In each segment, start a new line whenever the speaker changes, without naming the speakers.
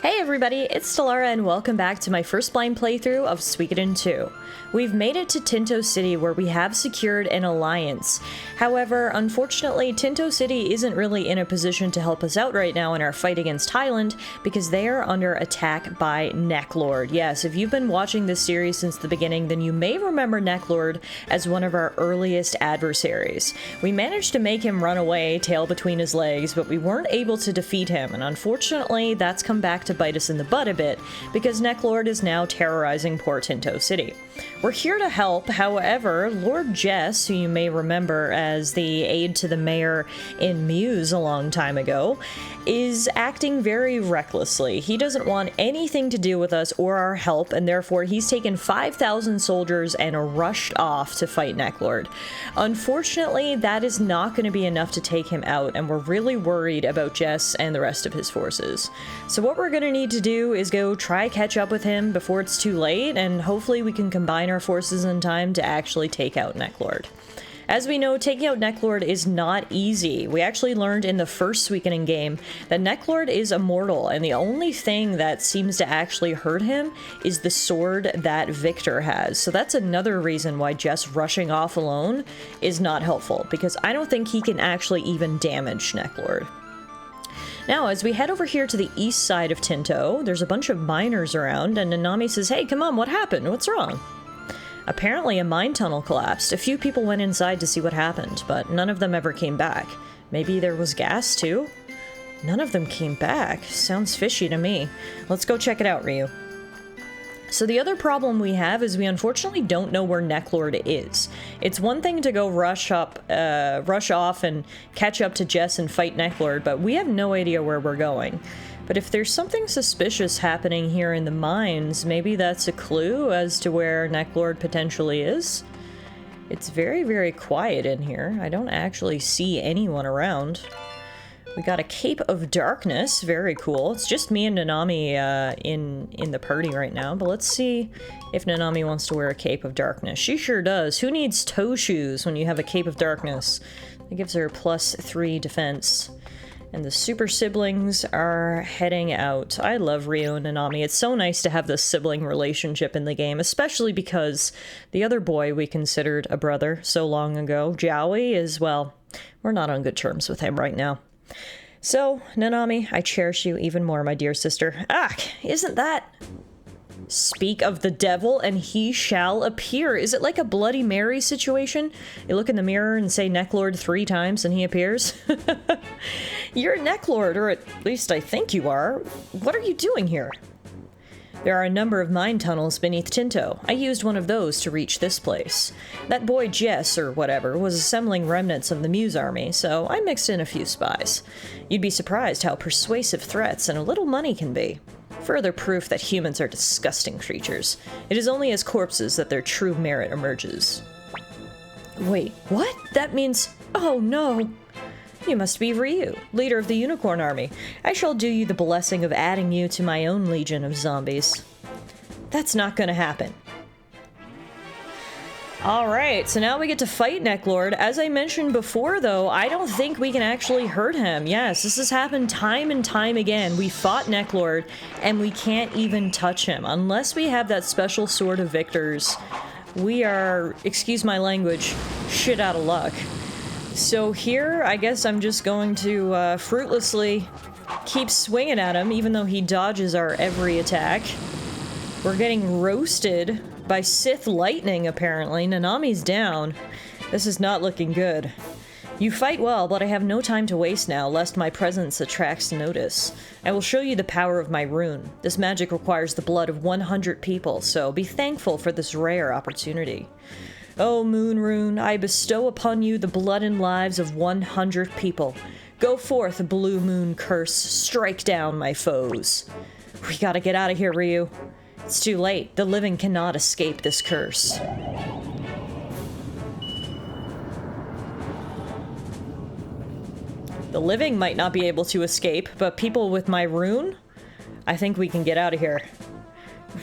Hey everybody, it's Tallara and welcome back to my first blind playthrough of Suikoden 2. We've made it to Tinto City where we have secured an alliance. However, unfortunately, Tinto City isn't really in a position to help us out right now in our fight against Thailand because they are under attack by Necklord. Yes, if you've been watching this series since the beginning, then you may remember Necklord as one of our earliest adversaries. We managed to make him run away, tail between his legs, but we weren't able to defeat him, and unfortunately, that's come back to bite us in the butt a bit, because Necklord is now terrorizing poor Tinto City. We're here to help, however, Lord Jess, who you may remember as the aide to the mayor in Muse a long time ago, is acting very recklessly. He doesn't want anything to do with us or our help, and therefore he's taken 5,000 soldiers and rushed off to fight Necklord. Unfortunately, that is not going to be enough to take him out, and we're really worried about Jess and the rest of his forces. So what we're going to need to do is go try catch up with him before it's too late, and hopefully we can combine our forces in time to actually take out Necklord. As we know, taking out Necklord is not easy. We actually learned in the first Suikoden game that Necklord is immortal, and the only thing that seems to actually hurt him is the sword that Victor has. So that's another reason why just rushing off alone is not helpful, because I don't think he can actually even damage Necklord. Now, as we head over here to the east side of Tinto, there's a bunch of miners around, and Nanami says, "Hey, come on, what happened? What's wrong?" Apparently a mine tunnel collapsed. A few people went inside to see what happened, but none of them ever came back. Maybe there was gas, too? None of them came back. Sounds fishy to me. Let's go check it out, Ryu. So the other problem we have is we unfortunately don't know where Necklord is. It's one thing to go rush off and catch up to Jess and fight Necklord, but we have no idea where we're going. But if there's something suspicious happening here in the mines, maybe that's a clue as to where Necklord potentially is. It's very, very quiet in here. I don't actually see anyone around. We got a Cape of Darkness, very cool. It's just me and Nanami in the party right now, but let's see if Nanami wants to wear a Cape of Darkness. She sure does. Who needs toe shoes when you have a Cape of Darkness? It gives her +3 defense. And the super siblings are heading out. I love Ryu and Nanami. It's so nice to have this sibling relationship in the game, especially because the other boy we considered a brother so long ago, Jowie, is, well, we're not on good terms with him right now. So, Nanami, I cherish you even more, my dear sister. Ah, isn't that... Speak of the devil and he shall appear. Is it like a Bloody Mary situation? You look in the mirror and say Necklord 3 times and he appears? You're Necklord, or at least I think you are. What are you doing here? There are a number of mine tunnels beneath Tinto. I used one of those to reach this place. That boy Jess, or whatever, was assembling remnants of the Muse army, so I mixed in a few spies. You'd be surprised how persuasive threats and a little money can be. Further proof that humans are disgusting creatures. It is only as corpses that their true merit emerges. Wait, what? That means... Oh no! You must be Ryu, leader of the Unicorn Army. I shall do you the blessing of adding you to my own legion of zombies. That's not gonna happen. Alright, so now we get to fight Necklord. As I mentioned before, though, I don't think we can actually hurt him. Yes, this has happened time and time again. We fought Necklord, and we can't even touch him. Unless we have that special sword of Victor's, we are, excuse my language, shit out of luck. So here, I guess I'm just going to fruitlessly keep swinging at him, even though he dodges our every attack. We're getting roasted by Sith lightning, apparently. Nanami's down. This is not looking good. You fight well, but I have no time to waste now, lest my presence attracts notice. I will show you the power of my rune. This magic requires the blood of 100 people, so be thankful for this rare opportunity. O Moon Rune, I bestow upon you the blood and lives of 100 people. Go forth, Blue Moon Curse, strike down my foes. We gotta get out of here, Ryu. It's too late. The living cannot escape this curse. The living might not be able to escape, but people with my rune? I think we can get out of here.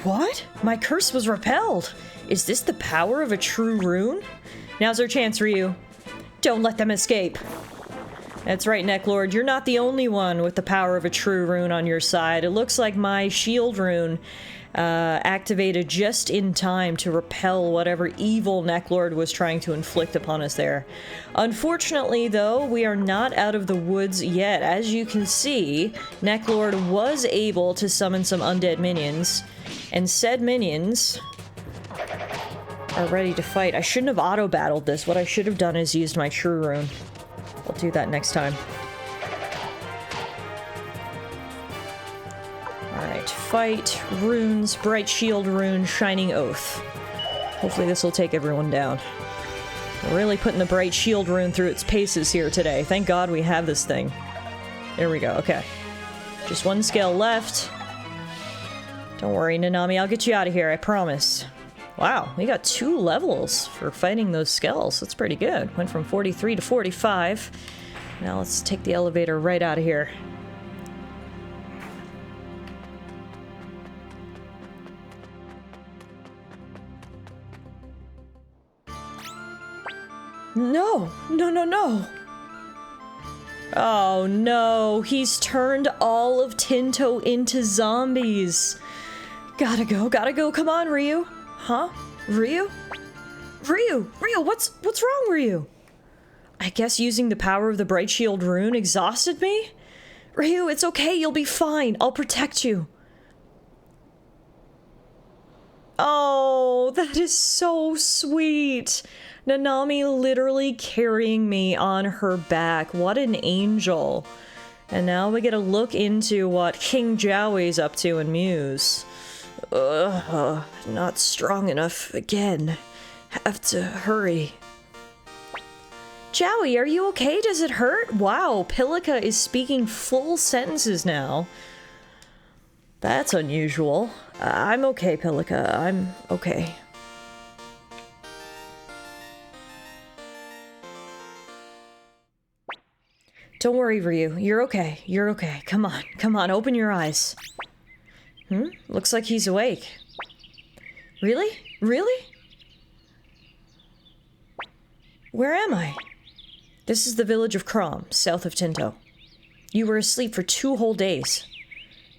What? My curse was repelled! Is this the power of a true rune? Now's our chance, Ryu. Don't let them escape. That's right, Necklord. You're not the only one with the power of a true rune on your side. It looks like my shield rune activated just in time to repel whatever evil Necklord was trying to inflict upon us there. Unfortunately, though, we are not out of the woods yet. As you can see, Necklord was able to summon some undead minions, and said minions are ready to fight. I shouldn't have auto-battled this. What I should have done is used my true rune. I'll do that next time. Alright, fight, runes, bright shield rune, shining oath. Hopefully this will take everyone down. We're really putting the bright shield rune through its paces here today. Thank God we have this thing. There we go, okay. Just one skill left. Don't worry, Nanami, I'll get you out of here, I promise. Wow, we got 2 levels for fighting those skells. That's pretty good. Went from 43 to 45. Now let's take the elevator right out of here. No! No, no, no! Oh no, he's turned all of Tinto into zombies. Gotta go, come on, Ryu. Huh? Ryu? Ryu, what's wrong, Ryu? I guess using the power of the Bright Shield rune exhausted me? Ryu, it's okay, you'll be fine. I'll protect you. Oh, that is so sweet. Nanami literally carrying me on her back. What an angel. And now we get a look into what King Jowie's up to in Muse. Ugh, not strong enough again. Have to hurry. Jowie, are you okay? Does it hurt? Wow, Pilika is speaking full sentences now. That's unusual. I'm okay, Pilika. I'm okay. Don't worry, Ryu. You're okay. You're okay. Come on, open your eyes. Looks like he's awake. Really? Really? Where am I? This is the village of Crom, south of Tinto. You were asleep for 2 whole days.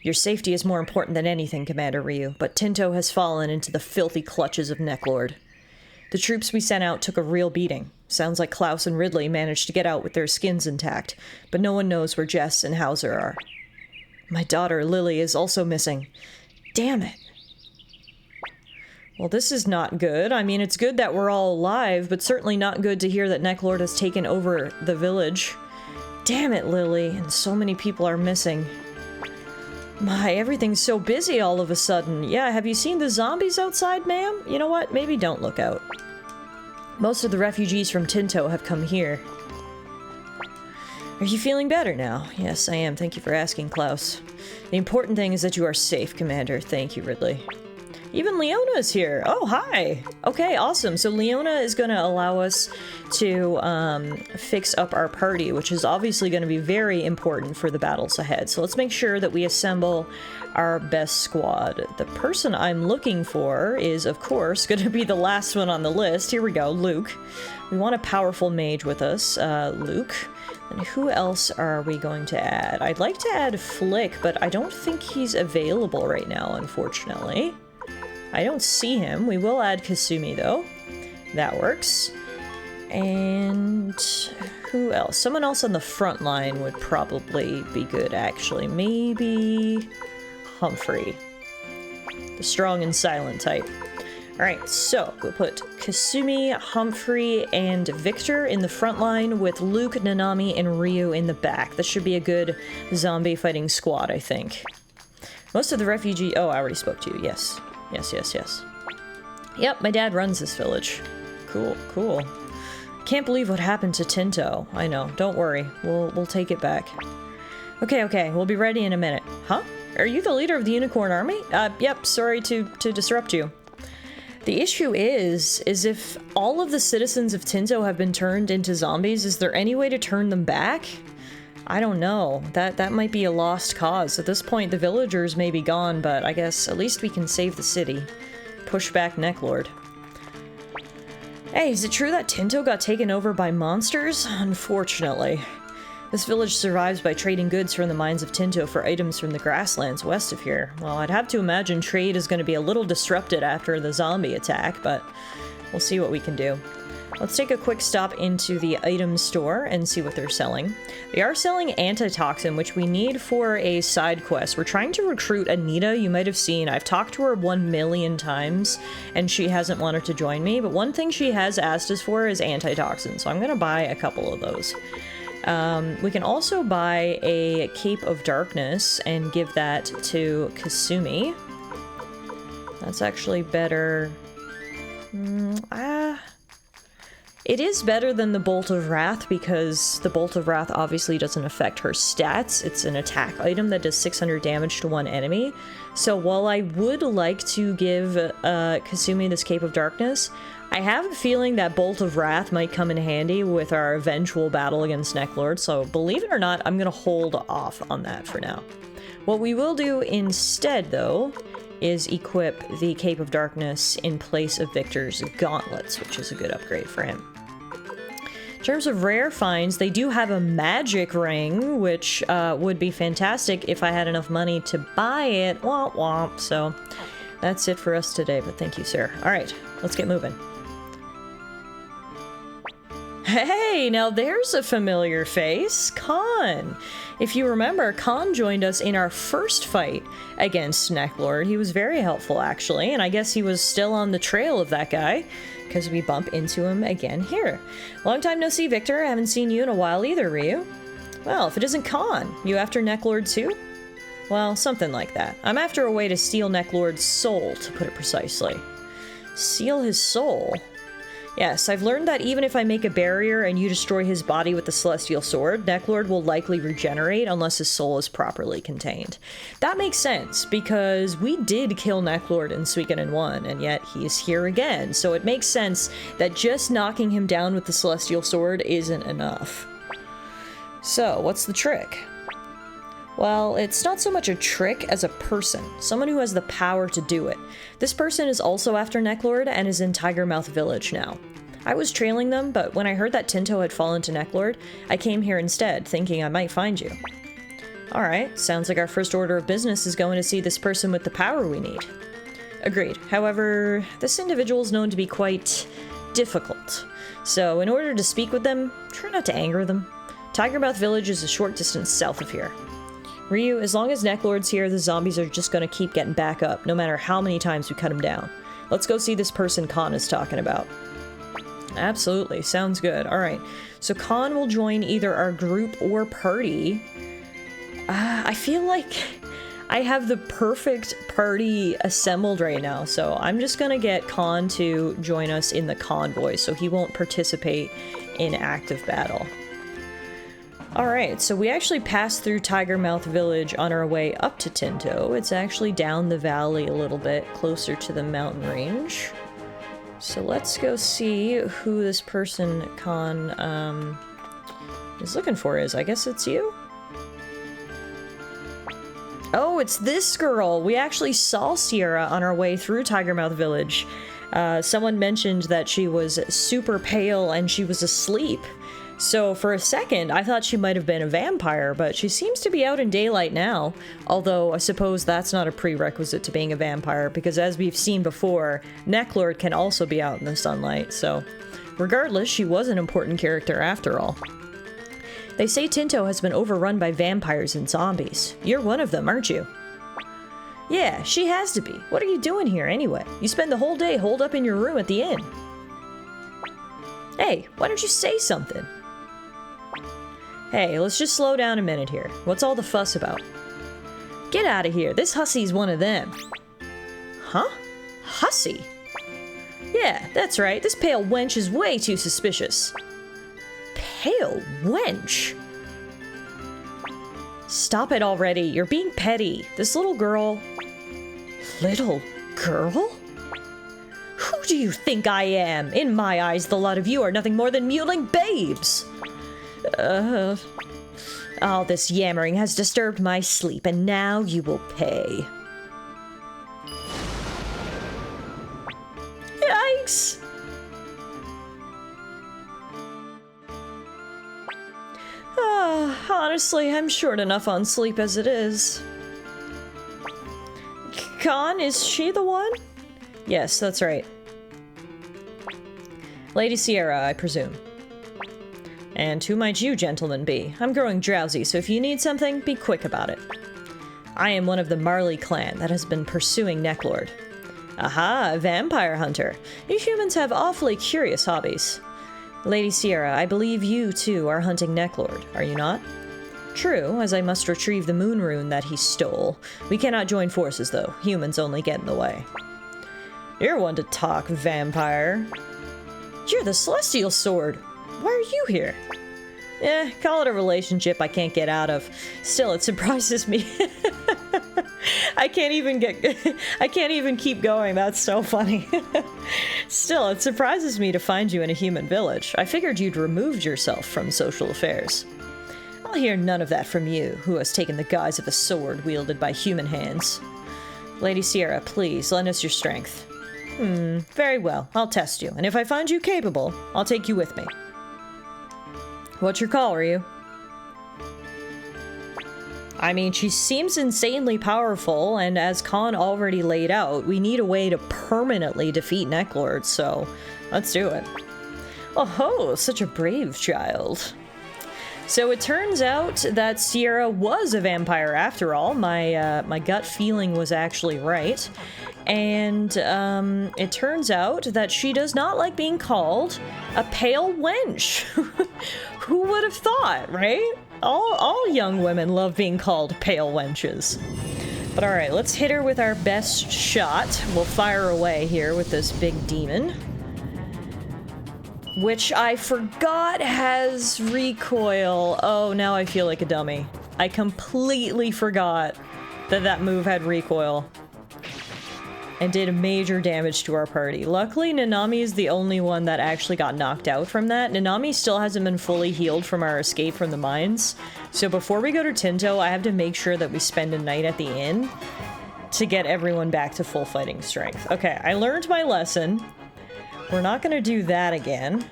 Your safety is more important than anything, Commander Ryu, but Tinto has fallen into the filthy clutches of Necklord. The troops we sent out took a real beating. Sounds like Klaus and Ridley managed to get out with their skins intact, but no one knows where Jess and Hauser are. My daughter, Lily, is also missing. Damn it. Well, this is not good. I mean, it's good that we're all alive, but certainly not good to hear that Necklord has taken over the village. Damn it, Lily, and so many people are missing. My, everything's so busy all of a sudden. Yeah, have you seen the zombies outside, ma'am? You know what? Maybe don't look out. Most of the refugees from Tinto have come here. Are you feeling better now? Yes, I am. Thank you for asking, Klaus. The important thing is that you are safe, Commander. Thank you, Ridley. Even Leona is here. Oh, hi. Okay, awesome. So Leona is going to allow us to fix up our party, which is obviously going to be very important for the battles ahead. So let's make sure that we assemble our best squad. The person I'm looking for is, of course, going to be the last one on the list. Here we go, Luke. We want a powerful mage with us, Luke. And who else are we going to add? I'd like to add Flick, but I don't think he's available right now, unfortunately. I don't see him. We will add Kasumi, though. That works. And who else? Someone else on the front line would probably be good, actually. Maybe Humphrey. The strong and silent type. Alright, so we'll put Kasumi, Humphrey, and Victor in the front line with Luke, Nanami, and Ryu in the back. This should be a good zombie fighting squad, I think. Most of the refugee... Oh, I already spoke to you. Yes. Yes. Yep, my dad runs this village. Cool. Can't believe what happened to Tinto. I know. Don't worry. We'll take it back. Okay. We'll be ready in a minute. Huh? Are you the leader of the Unicorn Army? Yep. Sorry to disrupt you. The issue is if all of the citizens of Tinto have been turned into zombies, is there any way to turn them back? I don't know. That might be a lost cause. At this point, the villagers may be gone, but I guess at least we can save the city. Push back Necklord. Hey, is it true that Tinto got taken over by monsters? Unfortunately. This village survives by trading goods from the mines of Tinto for items from the grasslands west of here. Well, I'd have to imagine trade is going to be a little disrupted after the zombie attack, but we'll see what we can do. Let's take a quick stop into the item store and see what they're selling. They are selling antitoxin, which we need for a side quest. We're trying to recruit Anita. You might have seen, I've talked to her 1,000,000 times, and she hasn't wanted to join me, but one thing she has asked us for is antitoxin, so I'm gonna buy a couple of those. We can also buy a Cape of Darkness and give that to Kasumi. That's actually better. It is better than the Bolt of Wrath because the Bolt of Wrath obviously doesn't affect her stats. It's an attack item that does 600 damage to one enemy. So while I would like to give Kasumi this Cape of Darkness, I have a feeling that Bolt of Wrath might come in handy with our eventual battle against Necklord, so believe it or not, I'm gonna hold off on that for now. What we will do instead, though, is equip the Cape of Darkness in place of Victor's gauntlets, which is a good upgrade for him. In terms of rare finds, they do have a magic ring, which would be fantastic if I had enough money to buy it. Womp womp. So that's it for us today, but thank you, sir. All right, let's get moving. Hey, now there's a familiar face, Khan. If you remember, Khan joined us in our first fight against Necklord. He was very helpful, actually, and I guess he was still on the trail of that guy, because we bump into him again here. Long time no see, Victor. I haven't seen you in a while either, Ryu. Well, if it isn't Khan, you after Necklord too? Well, something like that. I'm after a way to steal Necklord's soul, to put it precisely. Steal his soul? Yes, I've learned that even if I make a barrier and you destroy his body with the Celestial Sword, Necklord will likely regenerate unless his soul is properly contained. That makes sense, because we did kill Necklord in Suikoden 1, and yet he's here again, so it makes sense that just knocking him down with the Celestial Sword isn't enough. So, what's the trick? Well, it's not so much a trick as a person, someone who has the power to do it. This person is also after Necklord and is in Tigermouth Village now. I was trailing them, but when I heard that Tinto had fallen to Necklord, I came here instead, thinking I might find you. Alright, sounds like our first order of business is going to see this person with the power we need. Agreed. However, this individual is known to be quite difficult. So, in order to speak with them, try not to anger them. Tigermouth Village is a short distance south of here. Ryu, as long as Necklord's here, the zombies are just gonna keep getting back up, no matter how many times we cut them down. Let's go see this person Khan is talking about. Absolutely, sounds good. Alright, so Khan will join either our group or party. I feel like I have the perfect party assembled right now, so I'm just gonna get Khan to join us in the convoy, so he won't participate in active battle. Alright, so we actually passed through Tigermouth Village on our way up to Tinto. It's actually down the valley a little bit, closer to the mountain range. So let's go see who this person Khan is looking for is. I guess it's you? Oh, it's this girl! We actually saw Sierra on our way through Tigermouth Village. Someone mentioned that she was super pale and she was asleep. So for a second, I thought she might have been a vampire, but she seems to be out in daylight now. Although, I suppose that's not a prerequisite to being a vampire, because as we've seen before, Necklord can also be out in the sunlight, so... Regardless, she was an important character after all. They say Tinto has been overrun by vampires and zombies. You're one of them, aren't you? Yeah, she has to be. What are you doing here, anyway? You spend the whole day holed up in your room at the inn. Hey, why don't you say something? Hey, let's just slow down a minute here. What's all the fuss about? Get out of here. This hussy's one of them. Huh? Hussy? Yeah, that's right. This pale wench is way too suspicious. Pale wench? Stop it already. You're being petty. This little girl... Little girl? Who do you think I am? In my eyes, the lot of you are nothing more than mewling babes. All this yammering has disturbed my sleep, and now you will pay. Yikes! Honestly, I'm short enough on sleep as it is. Khan, is she the one? Yes, that's right. Lady Sierra, I presume. And who might you gentlemen be? I'm growing drowsy, so if you need something, be quick about it. I am one of the Marley clan that has been pursuing Necklord. Aha, a vampire hunter. You humans have awfully curious hobbies. Lady Sierra, I believe you, too, are hunting Necklord, are you not? True, as I must retrieve the moon rune that he stole. We cannot join forces, though. Humans only get in the way. You're one to talk, vampire. You're the Celestial Sword. Why are you here? Call it a relationship I can't get out of. Still, it surprises me. I can't even keep going. That's so funny. Still, it surprises me to find you in a human village. I figured you'd removed yourself from social affairs. I'll hear none of that from you, who has taken the guise of a sword wielded by human hands. Lady Sierra, please, lend us your strength. Very well. I'll test you, and if I find you capable, I'll take you with me. What's your call, Ryu? I mean, she seems insanely powerful, and as Khan already laid out, we need a way to permanently defeat Necklord, so let's do it. Oh ho, such a brave child. So it turns out that Sierra was a vampire after all. My gut feeling was actually right. And it turns out that she does not like being called a pale wench. Who would have thought, right? All young women love being called pale wenches. But alright, let's hit her with our best shot. We'll fire away here with this big demon. Which I forgot has recoil. Oh, now I feel like a dummy. I completely forgot that that move had recoil. And did major damage to our party. Luckily, Nanami is the only one that actually got knocked out from that. Nanami still hasn't been fully healed from our escape from the mines. So before we go to Tinto, I have to make sure that we spend a night at the inn to get everyone back to full fighting strength. Okay, I learned my lesson. We're not gonna do that again.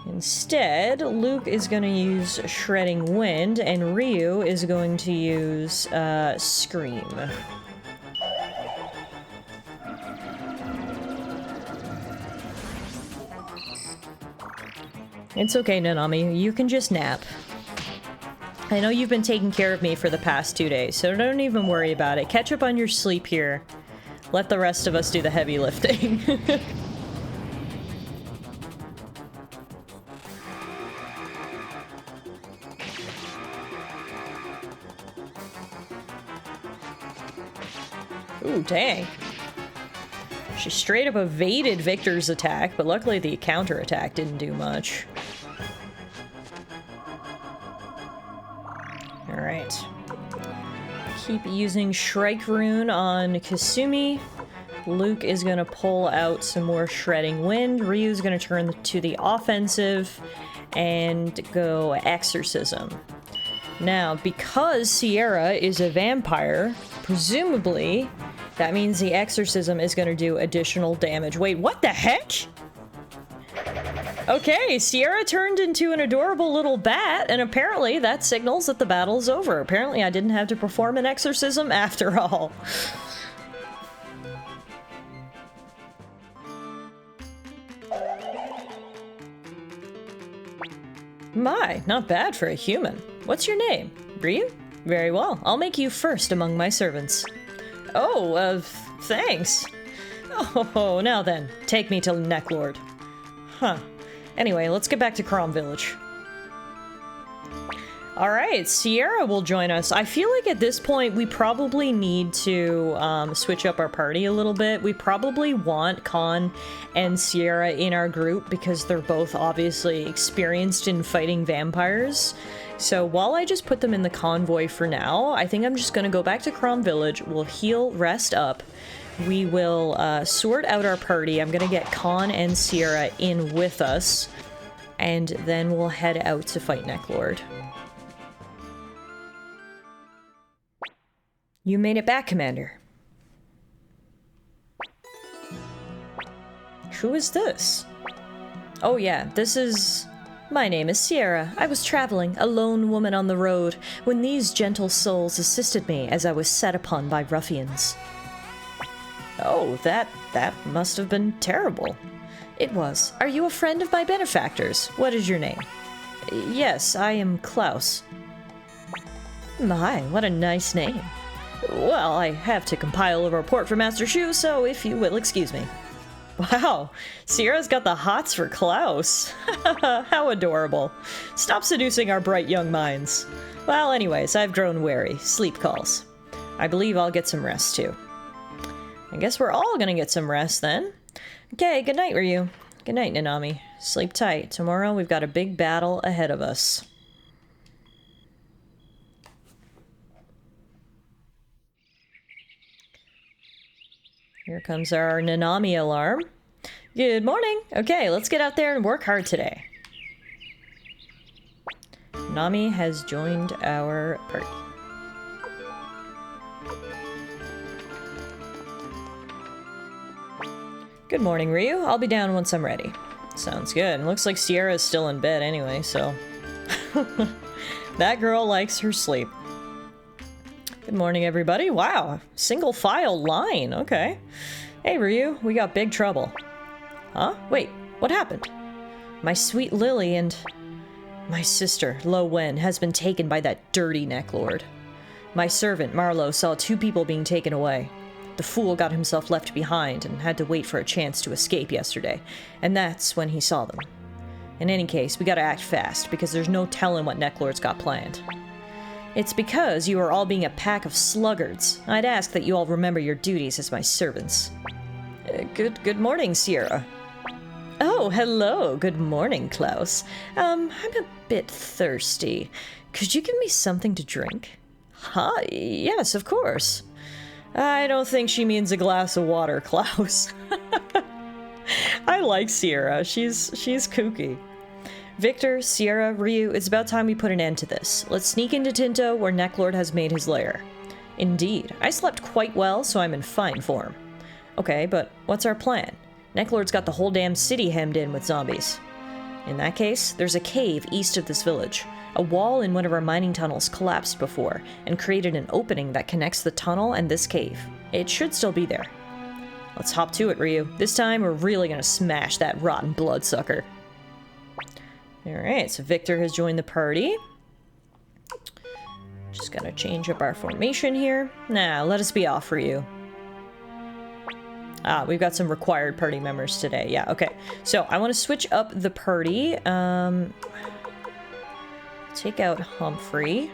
Instead, Luke is gonna use Shredding Wind, and Ryu is going to use Scream. It's okay, Nanami. You can just nap. I know you've been taking care of me for the past 2 days, so don't even worry about it. Catch up on your sleep here. Let the rest of us do the heavy lifting. Ooh, dang. She straight up evaded Victor's attack, but luckily the counterattack didn't do much. Alright. Keep using Shrike Rune on Kasumi. Luke is gonna pull out some more Shredding Wind. Ryu's gonna turn to the offensive and go Exorcism. Now, because Sierra is a vampire, presumably that means the Exorcism is gonna do additional damage. Wait, what the heck? Okay, Sierra turned into an adorable little bat, and apparently that signals that the battle's over. Apparently I didn't have to perform an exorcism after all. My, not bad for a human. What's your name? Ryu? Very well, I'll make you first among my servants. Oh, thanks. Oh, now then, take me to Necklord. Huh. Anyway, let's get back to Crom Village. Alright, Sierra will join us. I feel like at this point we probably need to switch up our party a little bit. We probably want Khan and Sierra in our group because they're both obviously experienced in fighting vampires. So while I just put them in the convoy for now, I think I'm just gonna go back to Crom Village. We'll heal, rest up. We will sort out our party. I'm gonna get Khan and Sierra in with us, and then we'll head out to fight Necklord. You made it back, Commander. Who is this? Oh yeah, this is My name is Sierra. I was traveling, a lone woman on the road, when these gentle souls assisted me as I was set upon by ruffians. Oh, that must have been terrible. It was. Are you a friend of my benefactors? What is your name? Yes, I am Klaus. My, what a nice name. Well, I have to compile a report for Master Shu, so if you will excuse me. Wow, Sierra's got the hots for Klaus. How adorable. Stop seducing our bright young minds. Well, anyways, I've grown wary. Sleep calls. I believe I'll get some rest, too. I guess we're all gonna get some rest, then. Okay, good night, Ryu. Good night, Nanami. Sleep tight. Tomorrow we've got a big battle ahead of us. Here comes our Nanami alarm. Good morning. Okay, let's get out there and work hard today. Nanami has joined our party. Good morning, Ryu. I'll be down once I'm ready. Sounds good. Looks like Sierra's still in bed anyway, so... That girl likes her sleep. Good morning, everybody. Wow, single file line. Okay. Hey, Ryu, we got big trouble. Huh? Wait, what happened? My sweet Lily and my sister, Lo Wen, has been taken by that dirty necklord. My servant, Marlowe, saw 2 people being taken away. The fool got himself left behind and had to wait for a chance to escape yesterday, and that's when he saw them. In any case, we gotta act fast, because there's no telling what necklord's got planned. It's because you are all being a pack of sluggards. I'd ask that you all remember your duties as my servants. Good morning, Sierra. Oh, hello. Good morning, Klaus. I'm a bit thirsty. Could you give me something to drink? Huh? Yes, of course. I don't think she means a glass of water, Klaus. I like Sierra. She's kooky. Victor, Sierra, Ryu, it's about time we put an end to this. Let's sneak into Tinto, where Necklord has made his lair. Indeed. I slept quite well, so I'm in fine form. Okay, but what's our plan? Necklord's got the whole damn city hemmed in with zombies. In that case, there's a cave east of this village. A wall in one of our mining tunnels collapsed before, and created an opening that connects the tunnel and this cave. It should still be there. Let's hop to it, Ryu. This time, we're really gonna smash that rotten bloodsucker. Alright, so Victor has joined the party. Just gotta change up our formation here. Nah, let us be off for you. Ah, we've got some required party members today. Yeah, okay. So, I want to switch up the party. Take out Humphrey.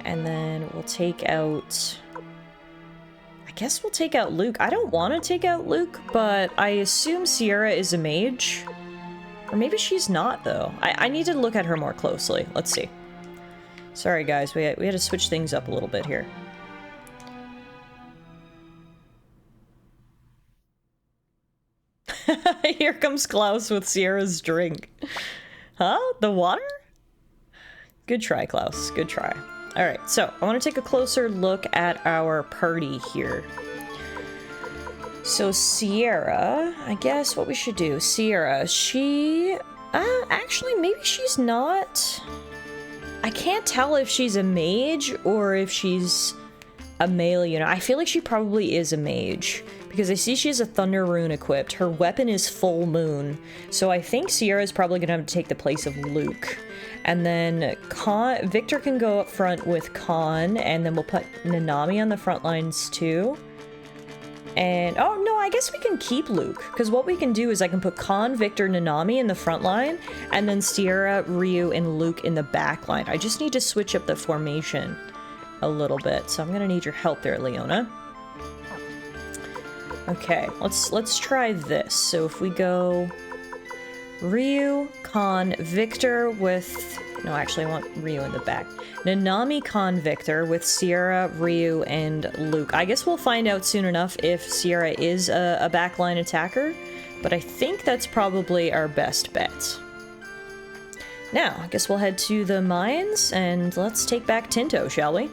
And then we'll take out... I guess we'll take out Luke. I don't want to take out Luke, but I assume Sierra is a mage. Or maybe she's not, though. I need to look at her more closely. Let's see. Sorry, guys. We had to switch things up a little bit here. Here comes Klaus with Sierra's drink. Huh? The water? Good try, Klaus. Good try. Alright, so I want to take a closer look at our party here. So Sierra, I guess what we should do. Sierra, she... actually, maybe she's not... I can't tell if she's a mage or if she's a melee unit. I feel like she probably is a mage, because I see she has a Thunder Rune equipped. Her weapon is Full Moon, so I think Sierra is probably going to have to take the place of Luke. And then Victor can go up front with Khan, and then we'll put Nanami on the front lines too. And, oh no, I guess we can keep Luke, because what we can do is I can put Khan, Victor, Nanami in the front line, and then Sierra, Ryu, and Luke in the back line. I just need to switch up the formation a little bit, so I'm gonna need your help there, Leona. Okay, let's try this. So if we go Ryu, Khan, Victor with... No, actually I want Ryu in the back. Nanami, Khan, Victor with Sierra, Ryu, and Luke. I guess we'll find out soon enough if Sierra is a backline attacker, but I think that's probably our best bet. Now, I guess we'll head to the mines, and let's take back Tinto, shall we?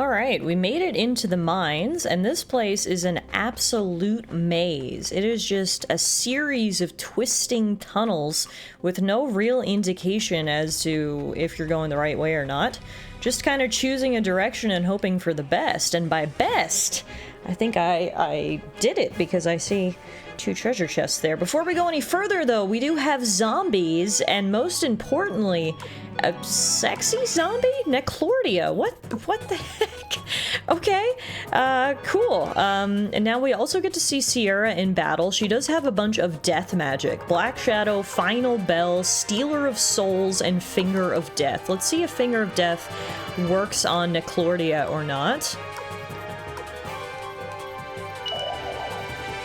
Alright, we made it into the mines, and this place is an absolute maze. It is just a series of twisting tunnels with no real indication as to if you're going the right way or not. Just kind of choosing a direction and hoping for the best. And by best, I think I did it because I see 2 treasure chests there. Before we go any further, though, we do have zombies, and most importantly, a sexy zombie? Neclordia. What the heck? Okay, cool. And now we also get to see Sierra in battle. She does have a bunch of death magic. Black Shadow, Final Bell, Stealer of Souls, and Finger of Death. Let's see if Finger of Death works on Neclordia or not.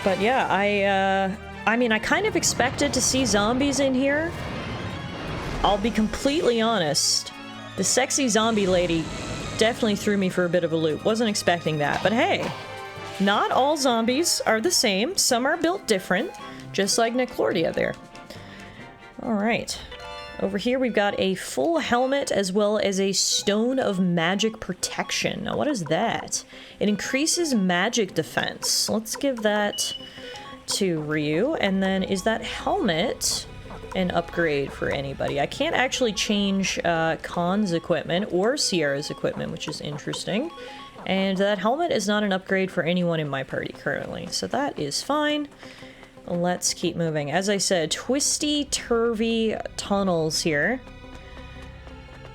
But yeah, I mean, I kind of expected to see zombies in here. I'll be completely honest. The sexy zombie lady definitely threw me for a bit of a loop. Wasn't expecting that, but hey, not all zombies are the same. Some are built different, just like Neclordia there. All right. Over here we've got a full helmet as well as a Stone of Magic Protection. Now what is that? It increases magic defense. Let's give that to Ryu. And then is that helmet an upgrade for anybody? I can't actually change Khan's equipment or Sierra's equipment, which is interesting. And that helmet is not an upgrade for anyone in my party currently, so that is fine. Let's keep moving. As I said, twisty-turvy tunnels here.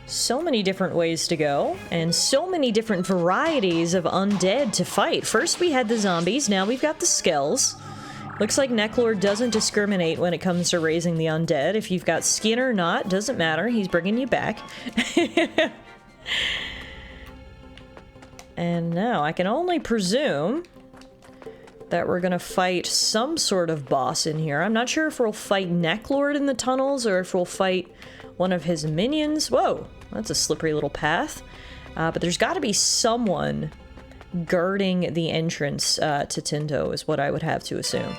So many different ways to go, and so many different varieties of undead to fight. First we had the zombies, now we've got the skells. Looks like Neclord doesn't discriminate when it comes to raising the undead. If you've got skin or not, doesn't matter, he's bringing you back. And now, I can only presume that we're gonna fight some sort of boss in here. I'm not sure if we'll fight Neclord in the tunnels or if we'll fight one of his minions. Whoa, that's a slippery little path. But there's gotta be someone guarding the entrance to Tinto is what I would have to assume.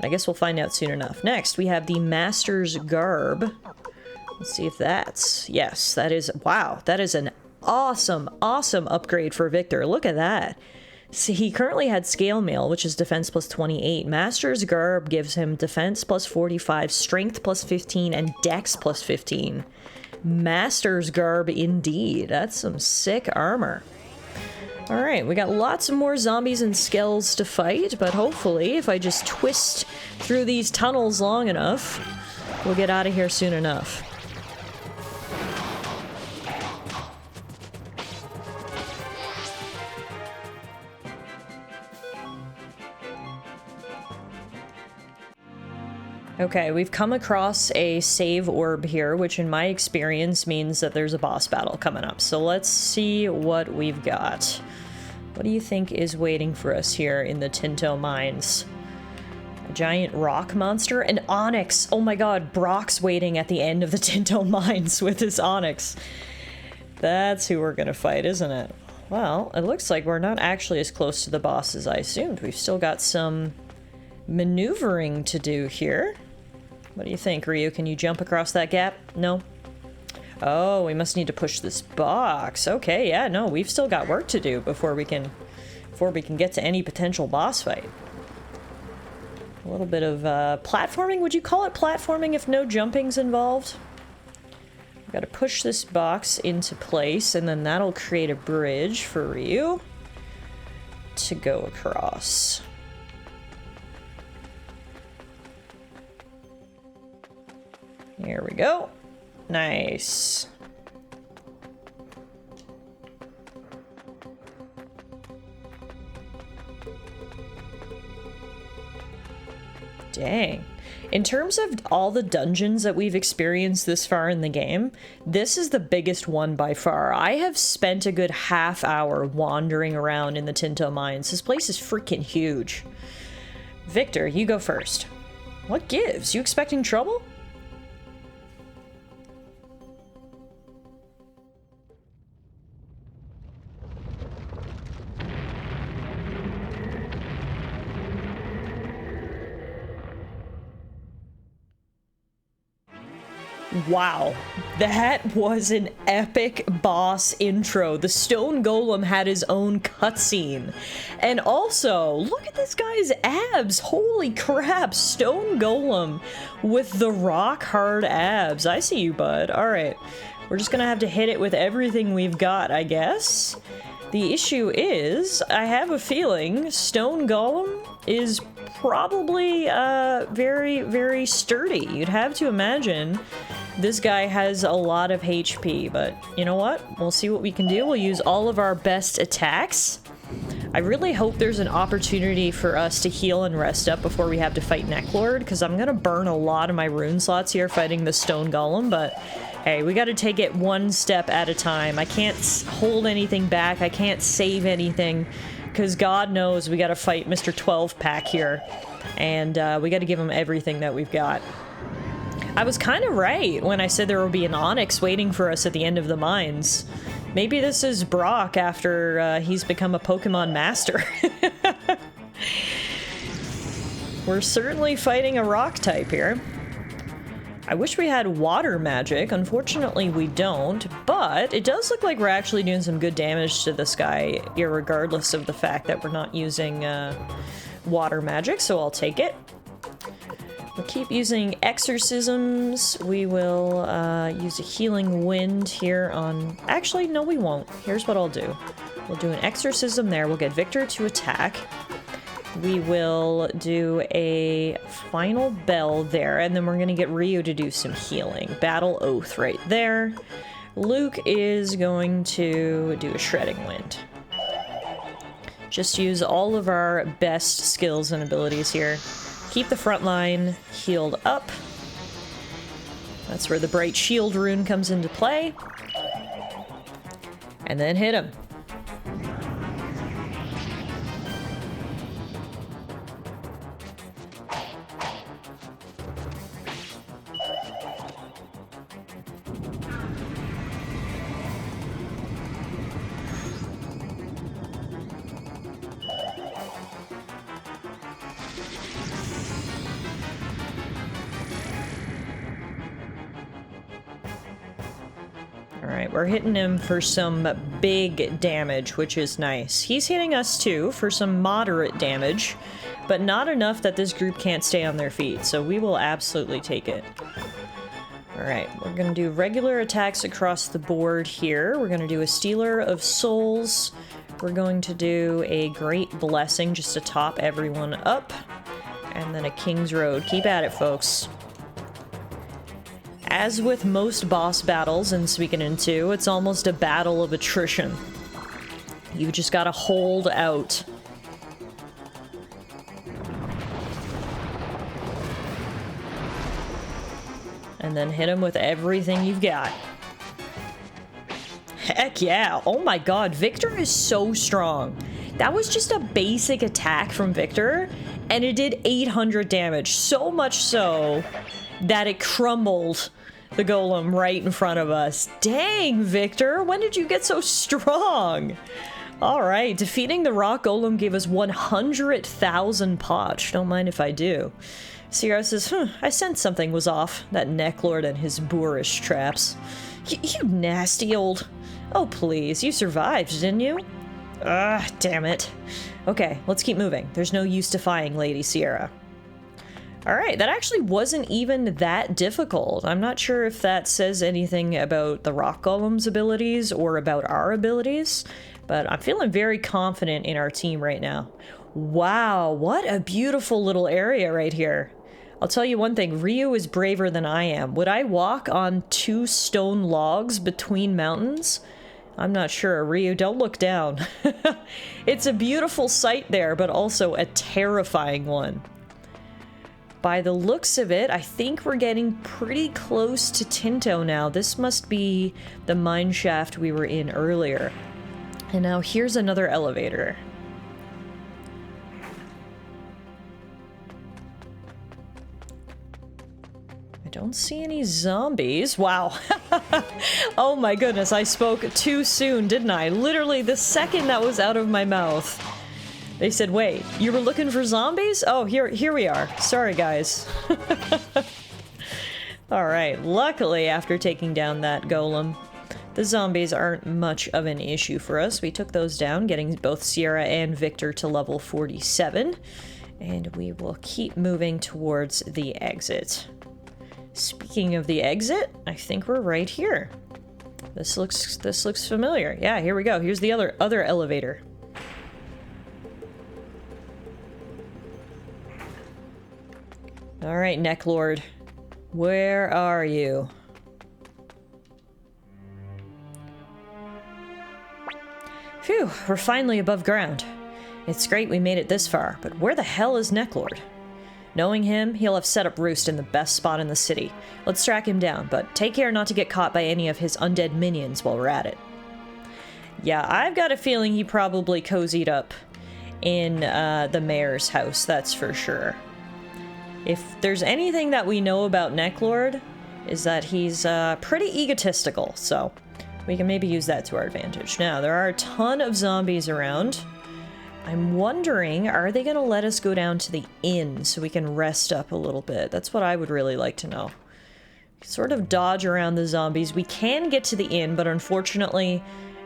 I guess we'll find out soon enough. Next, we have the Master's Garb. Let's see if that's... Yes, that is... Wow, that is an awesome, awesome upgrade for Victor. Look at that. See, he currently had Scale Mail, which is defense plus 28. Master's Garb gives him defense plus 45, strength plus 15, and dex plus 15. Master's Garb indeed. That's some sick armor. Alright, we got lots of more zombies and skells to fight, but hopefully, if I just twist through these tunnels long enough, we'll get out of here soon enough. Okay, we've come across a save orb here, which in my experience means that there's a boss battle coming up. So let's see what we've got. What do you think is waiting for us here in the Tinto mines? A giant rock monster? An onyx! Oh my god, Brock's waiting at the end of the Tinto mines with his onyx. That's who we're gonna fight, isn't it? Well, it looks like we're not actually as close to the boss as I assumed. We've still got some maneuvering to do here. What do you think, Ryu? Can you jump across that gap? No? Oh, we must need to push this box. Okay, yeah, no, we've still got work to do before we can get to any potential boss fight. A little bit of platforming. Would you call it platforming if no jumping's involved? We've got to push this box into place, and then that'll create a bridge for Ryu to go across. Here we go. Nice. Dang. In terms of all the dungeons that we've experienced this far in the game, this is the biggest one by far. I have spent a good half hour wandering around in the Tinto mines. This place is freaking huge. Victor, you go first. What gives? You expecting trouble? Wow, that was an epic boss intro. The stone golem had his own cutscene. And also, look at this guy's abs. Holy crap, stone golem with the rock hard abs. I see you, bud. All right, we're just gonna have to hit it with everything we've got, I guess. The issue is, I have a feeling stone golem is probably very, very sturdy. You'd have to imagine this guy has a lot of HP, but you know what? We'll see what we can do. We'll use all of our best attacks. I really hope there's an opportunity for us to heal and rest up before we have to fight Necklord, because I'm gonna burn a lot of my rune slots here fighting the stone golem, but hey, we gotta take it one step at a time. I can't hold anything back. I can't save anything, because God knows we gotta fight Mr. 12-pack here, and we gotta give him everything that we've got. I was kind of right when I said there will be an Onyx waiting for us at the end of the mines. Maybe this is Brock after he's become a Pokemon master. We're certainly fighting a rock type here. I wish we had water magic. Unfortunately, we don't, but it does look like we're actually doing some good damage to this guy, irregardless of the fact that we're not using water magic, so I'll take it. We'll keep using exorcisms. We will use a healing wind here on... Actually, no, we won't. Here's what I'll do. We'll do an exorcism there. We'll get Victor to attack. We will do a final bell there, and then we're going to get Ryu to do some healing. Battle Oath right there. Luke is going to do a shredding wind. Just use all of our best skills and abilities here. Keep the front line healed up. That's where the bright shield rune comes into play. And then hit him. We're hitting him for some big damage, which is nice. He's hitting us too for some moderate damage, but not enough that this group can't stay on their feet, so we will absolutely take it. Alright, we're gonna do regular attacks across the board here. We're gonna do a Stealer of Souls. We're going to do a Great Blessing just to top everyone up. And then a King's Road. Keep at it, folks. As with most boss battles in Suikoden 2, it's almost a battle of attrition. You just gotta hold out. And then hit him with everything you've got. Heck yeah! Oh my god, Victor is so strong. That was just a basic attack from Victor, and it did 800 damage. So much so that it crumbled the golem right in front of us. Dang, Victor, when did you get so strong? Alright, defeating the rock golem gave us 100,000 potch. Don't mind if I do. Sierra says, I sensed something was off. That Necklord and his boorish traps. You nasty old... Oh, please, you survived, didn't you? Ah, damn it. Okay, let's keep moving. There's no use defying Lady Sierra. Alright, that actually wasn't even that difficult. I'm not sure if that says anything about the rock golem's abilities or about our abilities, but I'm feeling very confident in our team right now. Wow, what a beautiful little area right here. I'll tell you one thing, Ryu is braver than I am. Would I walk on 2 stone logs between mountains? I'm not sure. Ryu, don't look down. It's a beautiful sight there, but also a terrifying one. By the looks of it, I think we're getting pretty close to Tinto now. This must be the mine shaft we were in earlier. And now here's another elevator. I don't see any zombies. Wow. Oh my goodness, I spoke too soon, didn't I? Literally the second that was out of my mouth. They said, wait, you were looking for zombies? Oh, here we are. Sorry, guys. Alright, luckily after taking down that golem, the zombies aren't much of an issue for us. We took those down, getting both Sierra and Victor to level 47. And we will keep moving towards the exit. Speaking of the exit, I think we're right here. This looks familiar. Yeah, here we go. Here's the other elevator. All right, Necklord. Where are you? Phew, we're finally above ground. It's great we made it this far, but where the hell is Necklord? Knowing him, he'll have set up roost in the best spot in the city. Let's track him down, but take care not to get caught by any of his undead minions while we're at it. Yeah, I've got a feeling he probably cozied up in the mayor's house, that's for sure. If there's anything that we know about Necklord, is that he's pretty egotistical, so we can maybe use that to our advantage. Now, there are a ton of zombies around. I'm wondering, are they going to let us go down to the inn so we can rest up a little bit? That's what I would really like to know. Sort of dodge around the zombies. We can get to the inn, but unfortunately,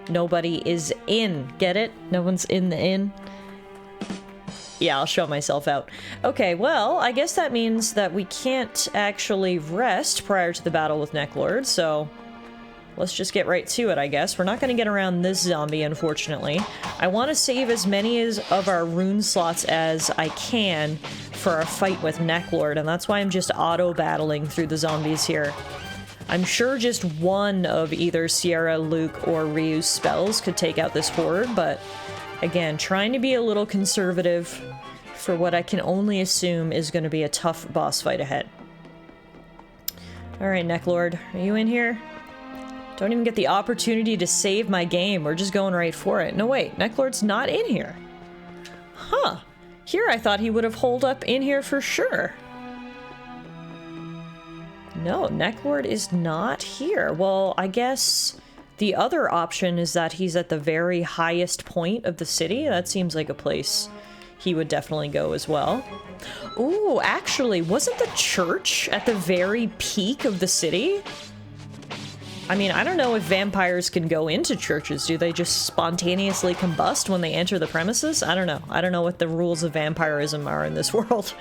nobody is in. Get it? No one's in the inn. Yeah, I'll show myself out. Okay, well, I guess that means that we can't actually rest prior to the battle with Necklord, so let's just get right to it, I guess. We're not going to get around this zombie, unfortunately. I want to save as many of our rune slots as I can for our fight with Necklord, and that's why I'm just auto-battling through the zombies here. I'm sure just one of either Sierra, Luke, or Ryu's spells could take out this horde, but again, trying to be a little conservative for what I can only assume is going to be a tough boss fight ahead. Alright, Necklord, are you in here? Don't even get the opportunity to save my game. We're just going right for it. No, wait. Necklord's not in here. Huh. Here I thought he would have holed up in here for sure. No, Necklord is not here. Well, I guess the other option is that he's at the very highest point of the city. That seems like a place he would definitely go as well. Ooh, actually, wasn't the church at the very peak of the city? I mean, I don't know if vampires can go into churches. Do they just spontaneously combust when they enter the premises? I don't know. I don't know what the rules of vampirism are in this world.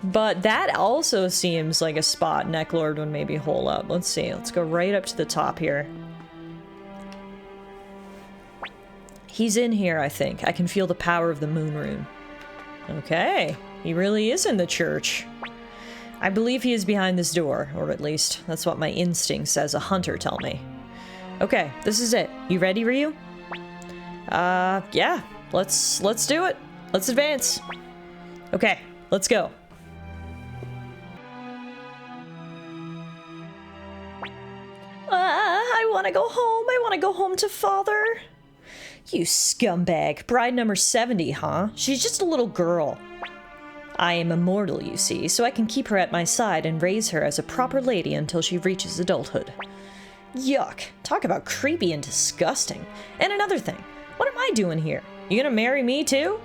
But that also seems like a spot Necklord would maybe hole up. Let's see. Let's go right up to the top here. He's in here, I think. I can feel the power of the moon rune. Okay. He really is in the church. I believe he is behind this door, or at least that's what my instincts as a hunter tell me. Okay, this is it. You ready, Ryu? Yeah. Let's do it. Let's advance. Okay, let's go. I want to go home. I want to go home to father. You scumbag. Bride number 70, huh? She's just a little girl. I am immortal, you see, so I can keep her at my side and raise her as a proper lady until she reaches adulthood. Yuck. Talk about creepy and disgusting. And another thing, what am I doing here? You gonna marry me too?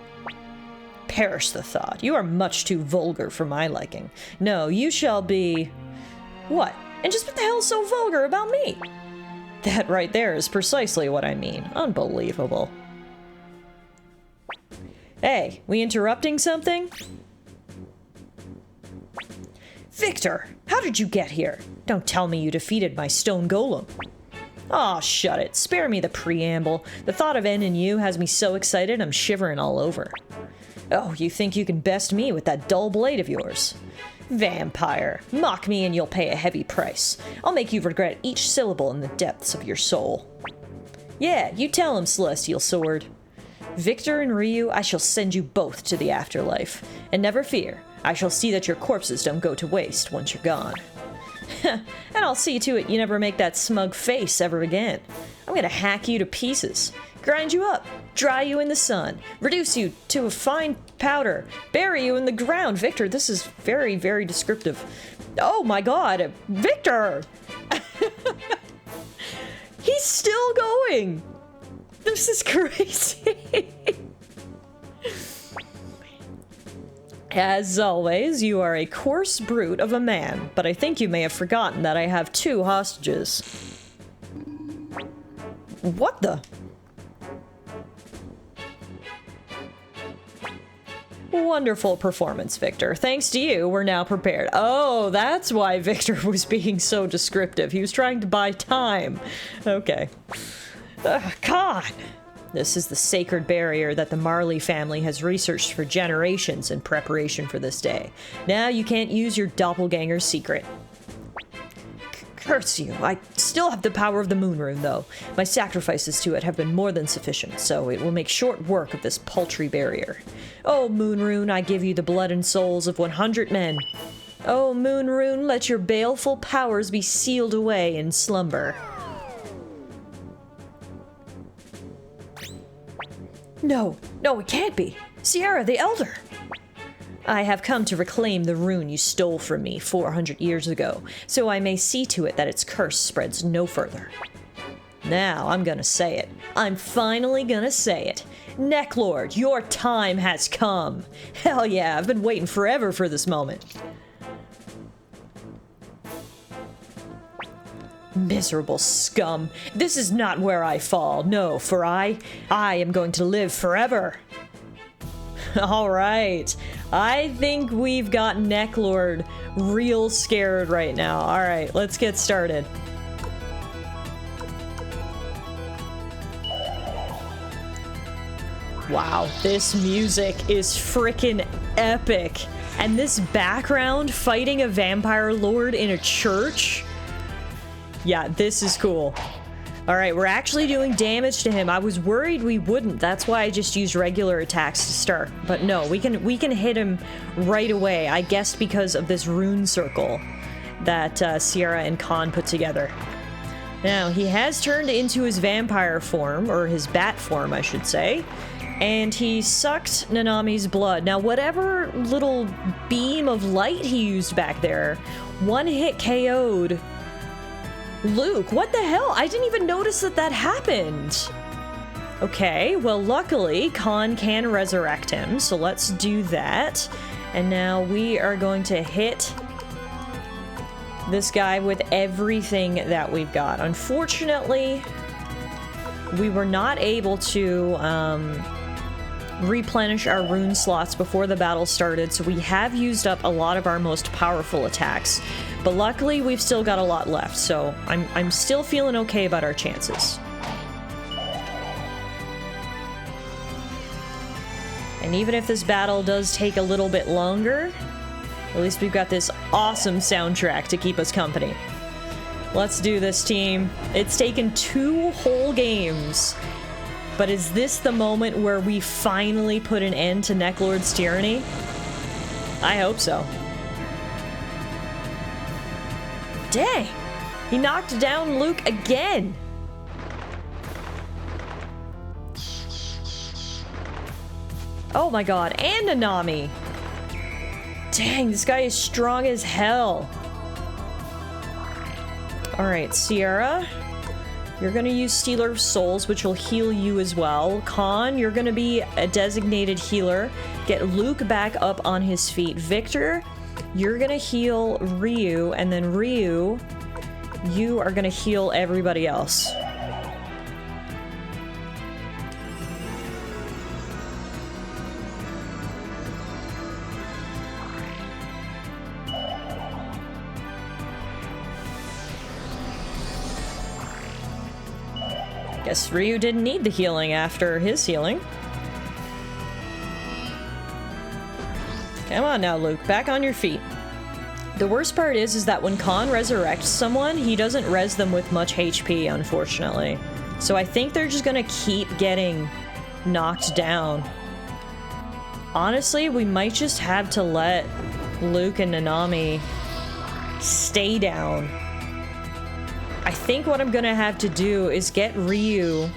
Perish the thought. You are much too vulgar for my liking. No, you shall be... What? And just what the hell's so vulgar about me? That right there is precisely what I mean. Unbelievable. Hey, we interrupting something? Victor, how did you get here? Don't tell me you defeated my stone golem. Aw, shut it. Spare me the preamble. The thought of ending you has me so excited I'm shivering all over. Oh, you think you can best me with that dull blade of yours? Vampire, mock me and you'll pay a heavy price. I'll make you regret each syllable in the depths of your soul. Yeah, you tell him, Celestial Sword. Victor and Ryu, I shall send you both to the afterlife. And never fear, I shall see that your corpses don't go to waste once you're gone. And I'll see to it you never make that smug face ever again. I'm gonna hack you to pieces, grind you up, dry you in the sun, reduce you to a fine powder, bury you in the ground. Victor, this is very, very descriptive. Oh my god, Victor! He's still going! This is crazy. As always, you are a coarse brute of a man, but I think you may have forgotten that I have 2 hostages. What the? Wonderful performance, Victor. Thanks to you, we're now prepared. Oh, that's why Victor was being so descriptive. He was trying to buy time. Okay. God! This is the sacred barrier that the Marley family has researched for generations in preparation for this day. Now you can't use your doppelganger's secret. Curse you. I still have the power of the moon rune, though. My sacrifices to it have been more than sufficient, so it will make short work of this paltry barrier. Oh, moon rune, I give you the blood and souls of 100 men. Oh, moon rune, let your baleful powers be sealed away in slumber. No, it can't be. Sierra, the Elder. I have come to reclaim the rune you stole from me 400 years ago, so I may see to it that its curse spreads no further. Now, I'm gonna say it. I'm finally gonna say it. Necklord, your time has come. Hell yeah, I've been waiting forever for this moment. Miserable scum. This is not where I fall. No, for I am going to live forever. Alright. I think we've got Necklord real scared right now. Alright, let's get started. Wow, this music is freaking epic. And this background fighting a vampire lord in a church? Yeah, this is cool. Alright, we're actually doing damage to him. I was worried we wouldn't. That's why I just used regular attacks to start. But no, we can hit him right away. I guess because of this rune circle that Sierra and Khan put together. Now, he has turned into his vampire form, or his bat form, I should say. And he sucked Nanami's blood. Now, whatever little beam of light he used back there, one hit KO'd Luke. What the hell? I didn't even notice that happened. Okay, well, luckily, Khan can resurrect him, so let's do that. And now we are going to hit this guy with everything that we've got. Unfortunately, we were not able to replenish our rune slots before the battle started, so we have used up a lot of our most powerful attacks. But luckily, we've still got a lot left, so I'm still feeling okay about our chances. And even if this battle does take a little bit longer, at least we've got this awesome soundtrack to keep us company. Let's do this, team. It's taken 2 whole games. But is this the moment where we finally put an end to Necklord's tyranny? I hope so. Dang! He knocked down Luke again! Oh my god, and Nanami! Dang, this guy is strong as hell. Alright, Sierra. You're gonna use Stealer of Souls, which will heal you as well. Khan, you're gonna be a designated healer. Get Luke back up on his feet. Victor, you're gonna heal Ryu, and then Ryu, you are gonna heal everybody else. Guess Ryu didn't need the healing after his healing. Come on now, Luke. Back on your feet. The worst part is that when Khan resurrects someone, he doesn't res them with much HP, unfortunately. So I think they're just gonna keep getting knocked down. Honestly, we might just have to let Luke and Nanami stay down. I think what I'm gonna have to do is get Ryu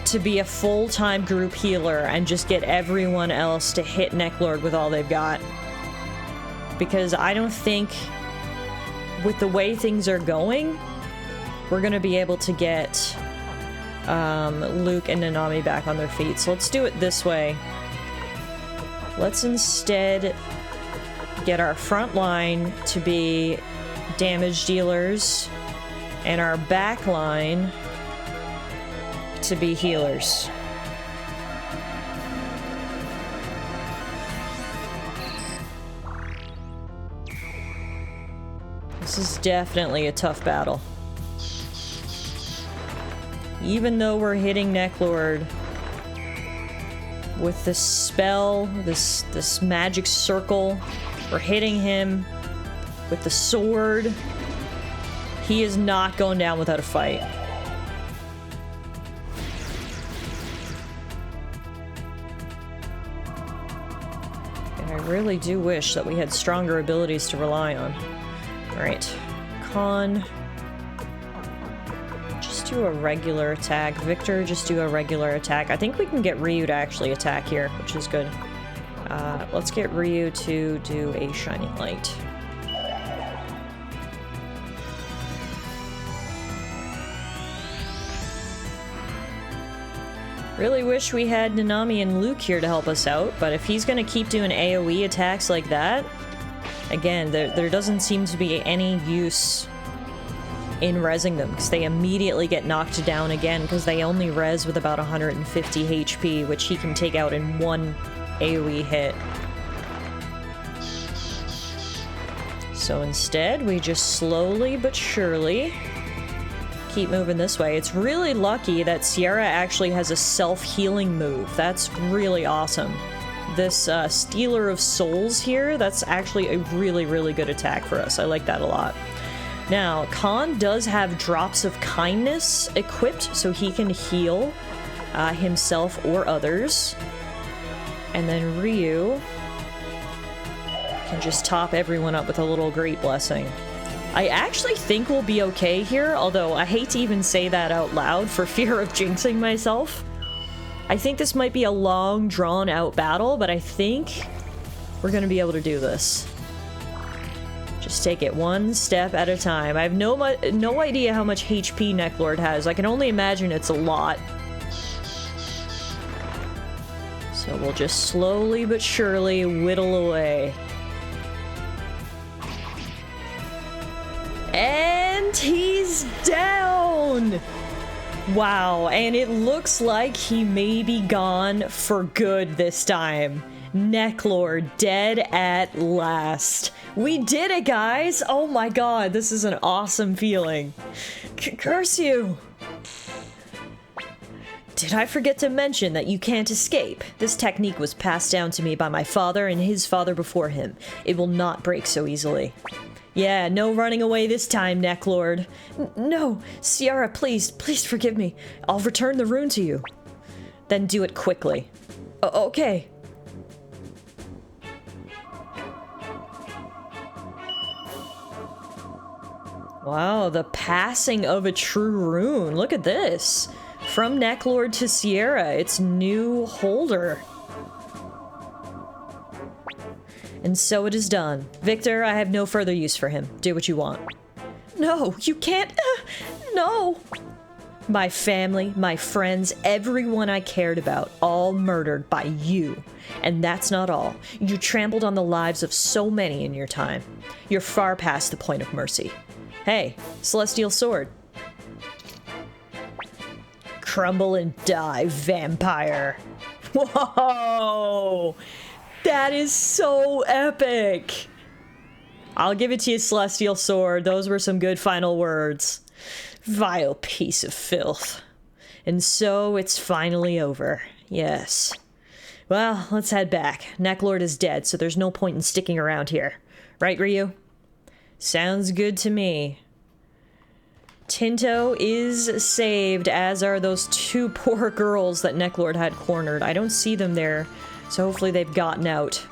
to be a full-time group healer and just get everyone else to hit Necklord with all they've got. Because I don't think, with the way things are going, we're gonna be able to get Luke and Nanami back on their feet. So let's do it this way. Let's instead get our front line to be damage dealers and our back line to be healers. This is definitely a tough battle. Even though we're hitting Necklord with this spell, this magic circle, we're hitting him with the sword. He is not going down without a fight. And I really do wish that we had stronger abilities to rely on. Alright. Con. Just do a regular attack. Victor, just do a regular attack. I think we can get Ryu to actually attack here, which is good. Let's get Ryu to do a Shining Light. Really wish we had Nanami and Luke here to help us out, but if he's gonna keep doing AoE attacks like that, again, there doesn't seem to be any use in rezzing them, because they immediately get knocked down again, because they only res with about 150 HP, which he can take out in one AoE hit. So instead, we just slowly but surely keep moving this way. It's really lucky that Sierra actually has a self-healing move. That's really awesome. This Stealer of Souls here, that's actually a really, really good attack for us. I like that a lot. Now, Khan does have Drops of Kindness equipped, so he can heal himself or others. And then Ryu can just top everyone up with a little Great Blessing. I actually think we'll be okay here, although I hate to even say that out loud for fear of jinxing myself. I think this might be a long, drawn-out battle, but I think we're gonna be able to do this. Just take it one step at a time. I have no idea how much HP Necklord has. I can only imagine it's a lot. So we'll just slowly but surely whittle away. And he's down! Wow, and it looks like he may be gone for good this time. Necklord dead at last. We did it, guys! Oh my god, this is an awesome feeling. Curse you! Did I forget to mention that you can't escape? This technique was passed down to me by my father and his father before him. It will not break so easily. Yeah, no running away this time, Necklord. No, Sierra, please forgive me. I'll return the rune to you. Then do it quickly. Okay. Wow, the passing of a true rune. Look at this. From Necklord to Sierra, it's new holder. And so it is done. Victor, I have no further use for him. Do what you want. No, you can't. No. My family, my friends, everyone I cared about, all murdered by you. And that's not all. You trampled on the lives of so many in your time. You're far past the point of mercy. Hey, Celestial Sword. Crumble and die, vampire. Whoa! That is so epic! I'll give it to you, Celestial Sword. Those were some good final words. Vile piece of filth. And so it's finally over. Yes. Well, let's head back. Necklord is dead, so there's no point in sticking around here. Right, Ryu? Sounds good to me. Tinto is saved, as are those two poor girls that Necklord had cornered. I don't see them there. So hopefully they've gotten out.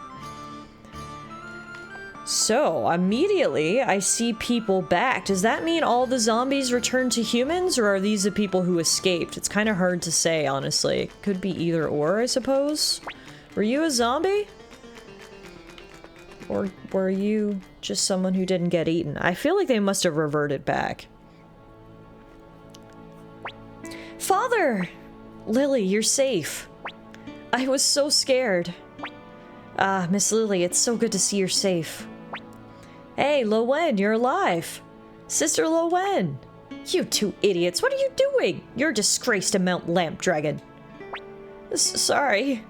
So, immediately, I see people back. Does that mean all the zombies returned to humans, or are these the people who escaped? It's kind of hard to say, honestly. Could be either or, I suppose. Were you a zombie? Or were you just someone who didn't get eaten? I feel like they must have reverted back. Father! Lily, you're safe. I was so scared. Ah, Miss Lily, it's so good to see you're safe. Hey, Lo Wen, you're alive! Sister Lo Wen! You two idiots, what are you doing? You're a disgrace to Mount Lamp Dragon. Sorry.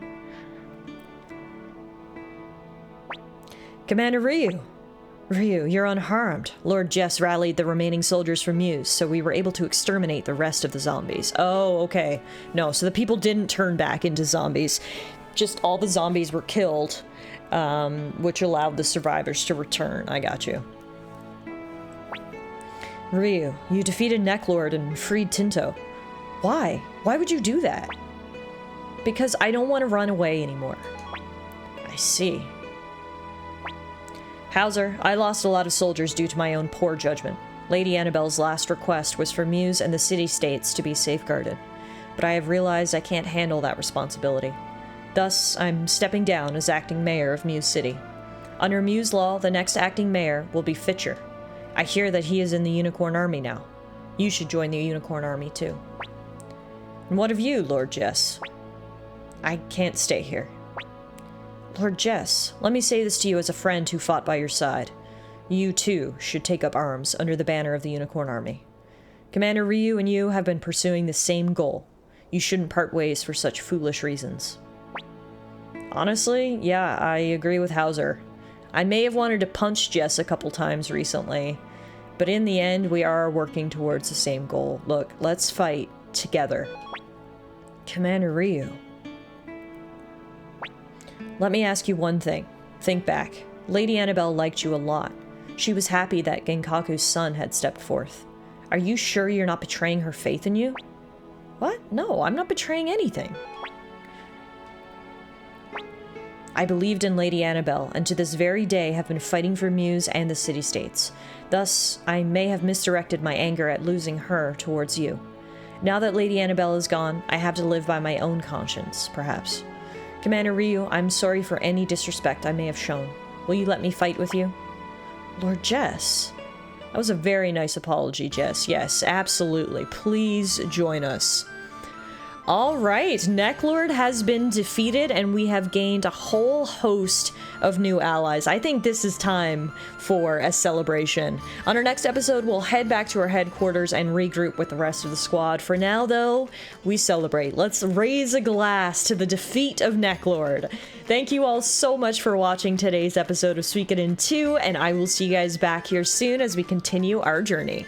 Commander Ryu. Ryu, you're unharmed. Lord Jess rallied the remaining soldiers from Muse, so we were able to exterminate the rest of the zombies. Oh, okay. No, so the people didn't turn back into zombies. Just all the zombies were killed, which allowed the survivors to return. I got you. Ryu, you defeated Necklord and freed Tinto. Why? Why would you do that? Because I don't want to run away anymore. I see. Hauser, I lost a lot of soldiers due to my own poor judgment. Lady Annabelle's last request was for Muse and the city-states to be safeguarded. But I have realized I can't handle that responsibility. Thus, I'm stepping down as acting mayor of Muse City. Under Muse law, the next acting mayor will be Fitcher. I hear that he is in the Unicorn Army now. You should join the Unicorn Army too. And what of you, Lord Jess? I can't stay here. Lord Jess, let me say this to you as a friend who fought by your side. You too should take up arms under the banner of the Unicorn Army. Commander Ryu and you have been pursuing the same goal. You shouldn't part ways for such foolish reasons. Honestly, yeah, I agree with Hauser. I may have wanted to punch Jess a couple times recently, but in the end, we are working towards the same goal. Look, let's fight together. Commander Ryu. Let me ask you one thing. Think back. Lady Annabelle liked you a lot. She was happy that Genkaku's son had stepped forth. Are you sure you're not betraying her faith in you? What? No, I'm not betraying anything. I believed in Lady Annabelle, and to this very day have been fighting for Muse and the city-states. Thus, I may have misdirected my anger at losing her towards you. Now that Lady Annabelle is gone, I have to live by my own conscience, perhaps. Commander Ryu, I'm sorry for any disrespect I may have shown. Will you let me fight with you? Lord Jess. That was a very nice apology, Jess. Yes, absolutely. Please join us. All right, Necklord has been defeated, and we have gained a whole host of new allies. I think this is time for a celebration. On our next episode, we'll head back to our headquarters and regroup with the rest of the squad. For now, though, we celebrate. Let's raise a glass to the defeat of Necklord. Thank you all so much for watching today's episode of Suikoden 2, and I will see you guys back here soon as we continue our journey.